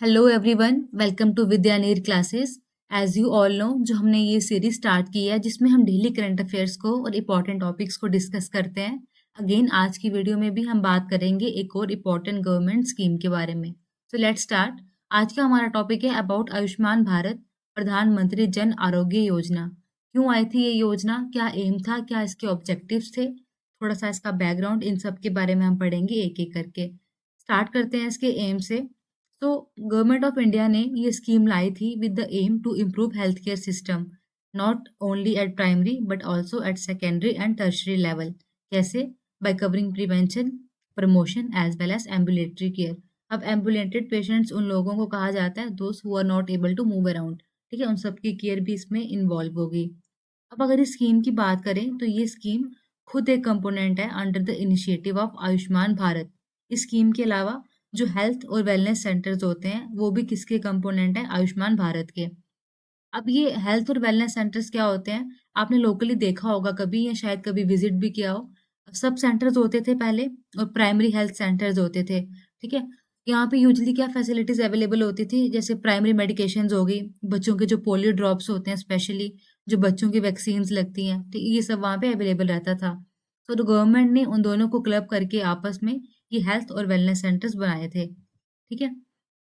Hello everyone, welcome to Vidyaneer classes. As you all know, जो हमने ये सीरीज स्टार्ट की है जिसमें हम डेली करंट अफेयर्स को और इम्पॉर्टेंट टॉपिक्स को डिस्कस करते हैं। अगेन आज की वीडियो में भी हम बात करेंगे एक और इम्पॉर्टेंट गवर्नमेंट स्कीम के बारे में। So let's start. आज का हमारा टॉपिक है अबाउट आयुष्मान भारत, प्रधानमंत्री जन आरोग्य योजना। क्यों आई थी ये योजना, क्या एम था, क्या इसके ऑब्जेक्टिव्स थे, थोड़ा सा इसका बैकग्राउंड, इन सब के बारे में हम पढ़ेंगे एक एक करके। स्टार्ट करते हैं इसके एम से। तो गवर्नमेंट ऑफ इंडिया ने ये स्कीम लाई थी with the aim to improve health care system, not only at primary but also at secondary and tertiary level. कैसे? By covering prevention, promotion as well as ambulatory care. अब ambulated patients उन लोगों को कहा जाता है those who are not able to move around. ठीक है, उन सबकी केयर भी इसमें इन्वॉल्व होगी। अब अगर इस स्कीम की बात करें तो ये स्कीम खुद एक कंपोनेंट है under the initiative of Ayushman Bharat. इस स्कीम के अलावा जो हेल्थ और वेलनेस सेंटर्स होते हैं वो भी किसके कंपोनेंट है? आयुष्मान भारत के। अब ये हेल्थ और वेलनेस सेंटर्स क्या होते हैं, आपने लोकली देखा होगा कभी या शायद कभी विजिट भी किया हो। सब सेंटर्स होते थे पहले और प्राइमरी हेल्थ सेंटर्स होते थे। ठीक है, यहाँ पे यूजली क्या फैसिलिटीज अवेलेबल होती थी, जैसे प्राइमरी मेडिकेशंस हो गई, बच्चों के जो पोलियो ड्रॉप्स होते हैं स्पेशली, जो बच्चों की वैक्सीन लगती हैं, ठीक, ये सब वहाँ पे अवेलेबल रहता था। तो गवर्नमेंट ने उन दोनों को क्लब करके आपस में ये हेल्थ और वेलनेस सेंटर्स बनाए थे। ठीक है,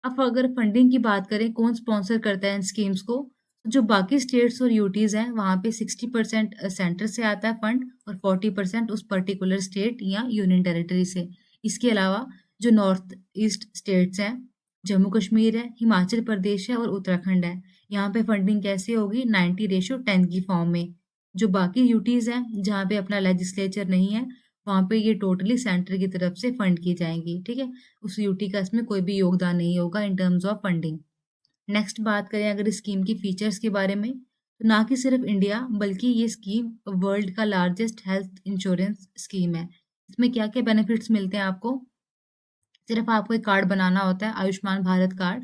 अब अगर फंडिंग की बात करें, कौन स्पॉन्सर करता है इन स्कीम्स को? जो बाकी स्टेट्स और यूटीज हैं वहाँ पे 60% सेंटर से आता है फंड और 40% उस पर्टिकुलर स्टेट या यूनियन टेरिटरी से। इसके अलावा जो नॉर्थ ईस्ट स्टेट्स हैं, जम्मू कश्मीर है, हिमाचल प्रदेश है और उत्तराखंड है, यहाँ पे फंडिंग कैसे होगी? 90:10 की फॉर्म में। जो बाकी यूटीज हैं जहाँ पे अपना लेजिस्लेचर नहीं है, वहाँ पे ये टोटली सेंटर की तरफ से फंड की जाएंगी। ठीक है, उस यूटी का इसमें कोई भी योगदान नहीं होगा in terms of funding. Next बात करें अगर इस स्कीम की फीचर्स के बारे में, तो ना कि सिर्फ इंडिया बल्कि ये स्कीम वर्ल्ड का लार्जेस्ट हेल्थ इंश्योरेंस स्कीम है। इसमें क्या क्या बेनिफिट्स मिलते हैं आपको? सिर्फ आपको एक कार्ड बनाना होता है, आयुष्मान भारत कार्ड,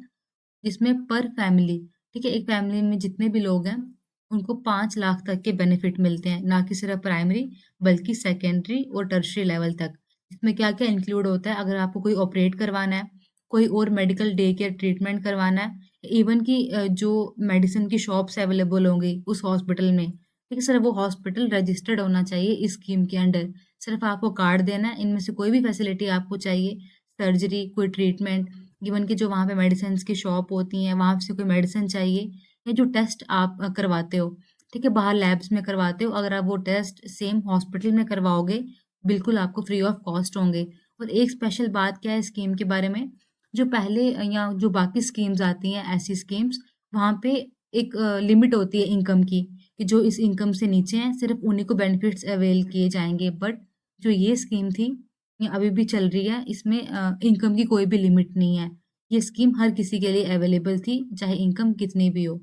जिसमें पर फैमिली, ठीक है, एक फैमिली में जितने भी लोग हैं उनको 5 लाख तक के बेनिफिट मिलते हैं, ना कि सिर्फ प्राइमरी बल्कि सेकेंडरी और टर्शरी लेवल तक। इसमें क्या क्या इंक्लूड होता है? अगर आपको कोई ऑपरेट करवाना है, कोई और मेडिकल डे केयर ट्रीटमेंट करवाना है, इवन कि जो मेडिसिन की शॉप्स अवेलेबल होंगी उस हॉस्पिटल में, ठीक है, सिर्फ वो हॉस्पिटल रजिस्टर्ड होना चाहिए इस स्कीम के अंडर। सिर्फ आपको कार्ड देना है, इनमें से कोई भी फैसिलिटी आपको चाहिए, सर्जरी, कोई ट्रीटमेंट, इवन कि जो वहाँ पे मेडिसिन की शॉप होती हैं वहाँ से कोई मेडिसिन चाहिए, या जो टेस्ट आप करवाते हो, ठीक है, बाहर लैब्स में करवाते हो, अगर आप वो टेस्ट सेम हॉस्पिटल में करवाओगे बिल्कुल आपको फ्री ऑफ कॉस्ट होंगे। और एक स्पेशल बात क्या है स्कीम के बारे में, जो पहले या जो बाकी स्कीम्स आती हैं ऐसी स्कीम्स, वहाँ पे एक लिमिट होती है इनकम की, कि जो इस इनकम से नीचे हैं सिर्फ उन्हीं को बेनिफिट्स अवेल किए जाएंगे। बट जो ये स्कीम थी, ये अभी भी चल रही है, इसमें इनकम की कोई भी लिमिट नहीं है। ये स्कीम हर किसी के लिए अवेलेबल थी, चाहे इनकम कितनी भी हो।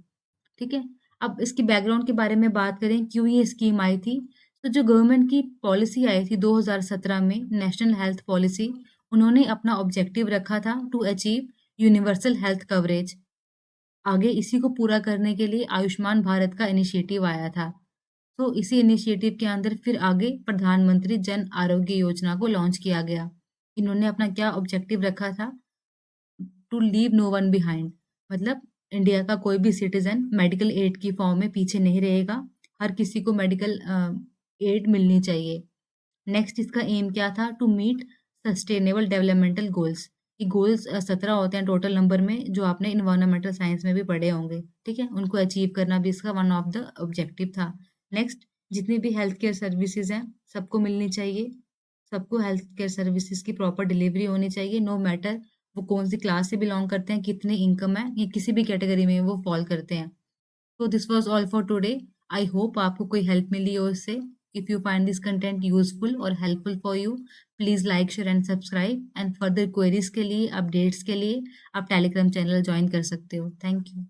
ठीक है, अब इसके बैकग्राउंड के बारे में बात करें, क्यों ये स्कीम आई थी। तो जो गवर्नमेंट की पॉलिसी आई थी 2017 में, नेशनल हेल्थ पॉलिसी, उन्होंने अपना ऑब्जेक्टिव रखा था to achieve universal health coverage. आगे इसी को पूरा करने के लिए आयुष्मान भारत का इनिशिएटिव आया था। तो इसी इनिशिएटिव के अंदर फिर आगे प्रधानमंत्री जन आरोग्य योजना को लॉन्च किया गया। इन्होंने अपना क्या ऑब्जेक्टिव रखा था? To leave no one behind, मतलब इंडिया का कोई भी सिटीजन मेडिकल एड की फॉर्म में पीछे नहीं रहेगा, हर किसी को मेडिकल एड मिलनी चाहिए। नेक्स्ट इसका एम क्या था? To meet sustainable developmental goals. ये गोल्स 17 होते हैं टोटल नंबर में, जो आपने इन्वायरमेंटल साइंस में भी पढ़े होंगे। ठीक है, उनको अचीव करना भी इसका वन ऑफ द ऑब्जेक्टिव था। नेक्स्ट, जितनी भी हेल्थ केयर सर्विसेज हैं सबको मिलनी चाहिए, सबको हेल्थ केयर सर्विसेज की प्रॉपर डिलीवरी होनी चाहिए, नो मैटर वो कौन सी क्लास से बिलोंग करते हैं, कितनी इनकम है, या किसी भी कैटेगरी में वो फॉल करते हैं। So this was all for today. I hope आपको कोई हेल्प मिली हो इससे। If you find this content useful or helpful for you, please like, share and subscribe. And further queries के लिए, अपडेट्स के लिए आप टेलीग्राम चैनल ज्वाइन कर सकते हो। Thank you.